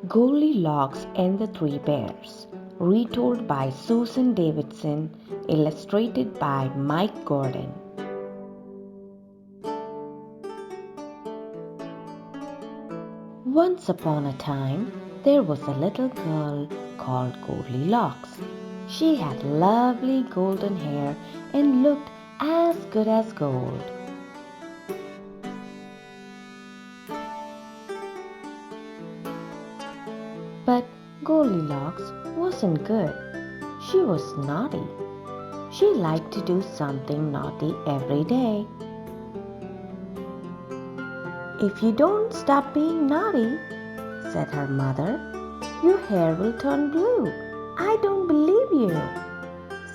Goldilocks and the Three Bears, retold by Susan Davidson, illustrated by Mike Gordon. Once upon a time, there was a little girl called Goldilocks. She had lovely golden hair and looked as good as gold. But Goldilocks wasn't good. She was naughty. She liked to do something naughty every day. "If you don't stop being naughty," said her mother, "your hair will turn blue." "I don't believe you,"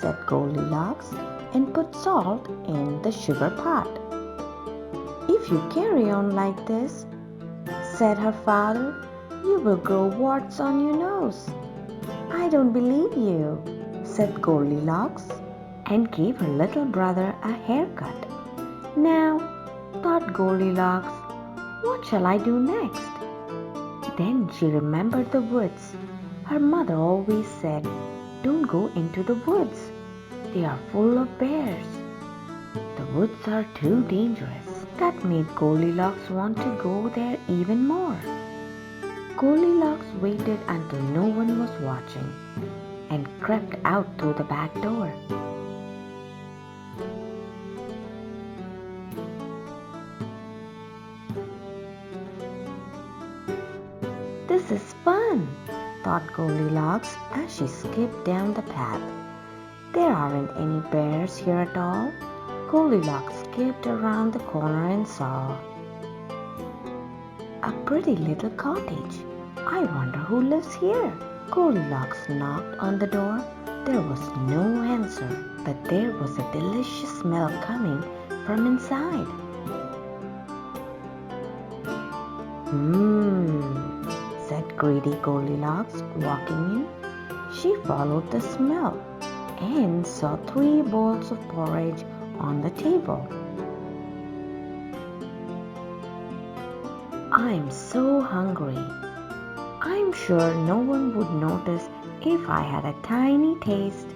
said Goldilocks and put salt in the sugar pot. "If you carry on like this," said her father, "you will grow warts on your nose." "I don't believe you," said Goldilocks and gave her little brother a haircut. "Now," thought Goldilocks, "what shall I do next?" Then she remembered the woods. Her mother always said, "Don't go into the woods. They are full of bears. The woods are too dangerous." That made Goldilocks want to go there even more. Goldilocks waited until no one was watching and crept out through the back door. "This is fun," thought Goldilocks as she skipped down the path. "There aren't any bears here at all." Goldilocks skipped around the corner and saw a pretty little cottage. "I wonder who lives here." Goldilocks knocked on the door. There was no answer, but there was a delicious smell coming from inside. Said greedy Goldilocks, walking in. She followed the smell and saw 3 bowls of porridge on the table. "I'm so hungry. I'm sure no one would notice if I had a tiny taste."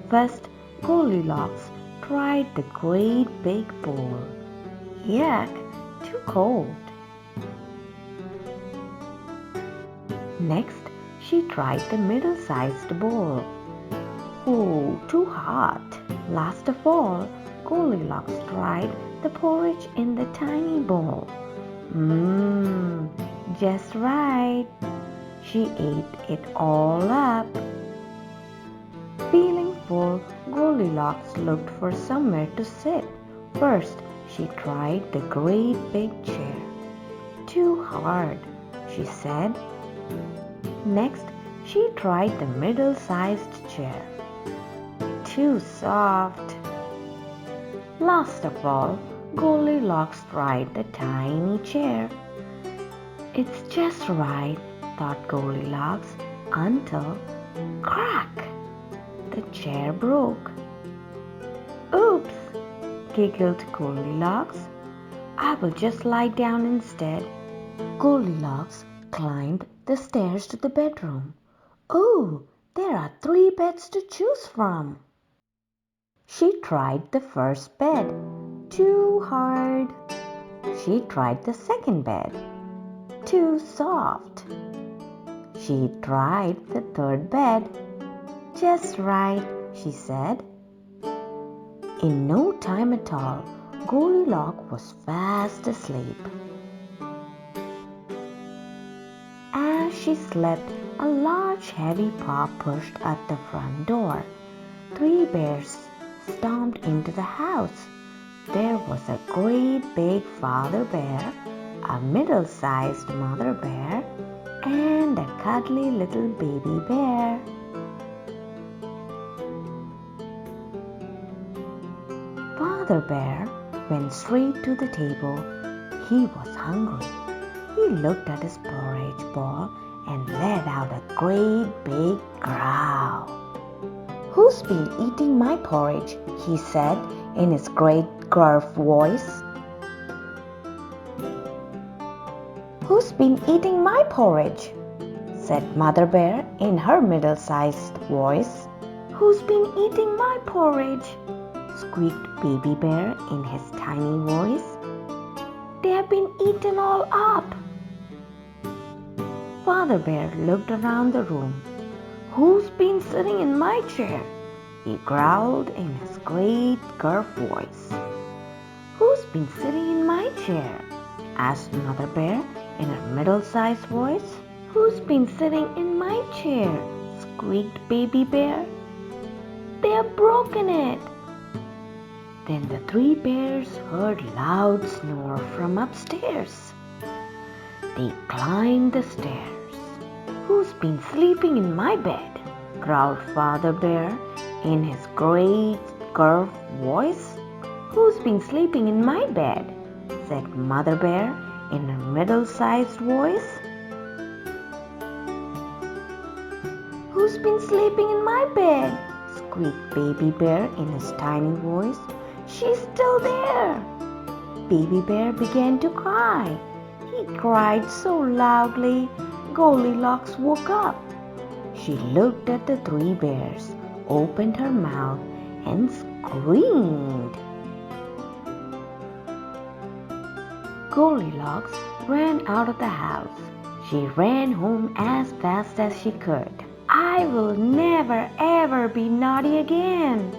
First, Goldilocks tried the great big bowl. Yuck, too cold. Next, she tried the middle-sized bowl. Oh, too hot. Last of all, Goldilocks tried the porridge in the tiny bowl. Just right. She ate it all up. Feeling full, Goldilocks looked for somewhere to sit. First, she tried the great big chair. "Too hard," she said. Next, she tried the middle-sized chair. "Too soft." Last of all, Goldilocks tried the tiny chair. "It's just right," thought Goldilocks, until crack! The chair broke. "Oops," giggled Goldilocks. "I will just lie down instead." Goldilocks climbed the stairs to the bedroom. "Oh, there are 3 beds to choose from." She tried the first bed. Too hard. She tried the second bed. Too soft. She tried the third bed. "Just right," she said. In no time at all, Goldilocks was fast asleep. As she slept, a large heavy paw pushed at the front door. 3 bears stomped into the house. There was a great big father bear, a middle-sized mother bear, and a cuddly little baby bear. Father Bear went straight to the table. He was hungry. He looked at his porridge bowl and let out a great big growl. "Who's been eating my porridge?" he said in his great gruff voice. "Who's been eating my porridge?" said Mother Bear in her middle-sized voice. Who's been eating my porridge? Squeaked Baby Bear in his tiny voice. They have been eaten all up. Father Bear looked around the room. Who's been sitting in my chair? He growled in his great gruff voice. Who's been sitting in my chair? Asked Mother Bear in her middle-sized voice. Who's been sitting in my chair? Squeaked Baby Bear. They have broken it. Then the three bears heard loud snore from upstairs. They climbed the stairs. Who's been sleeping in my bed? Growled Father Bear in his great gruff voice. Who's been sleeping in my bed? Said Mother Bear in her middle-sized voice. Who's been sleeping in my bed? Squeaked Baby Bear in his tiny voice. She's still there. Baby Bear began to cry. He cried so loudly, Goldilocks woke up. She looked at the three bears, opened her mouth, and screamed. Goldilocks ran out of the house. She ran home as fast as she could. I will never ever be naughty again,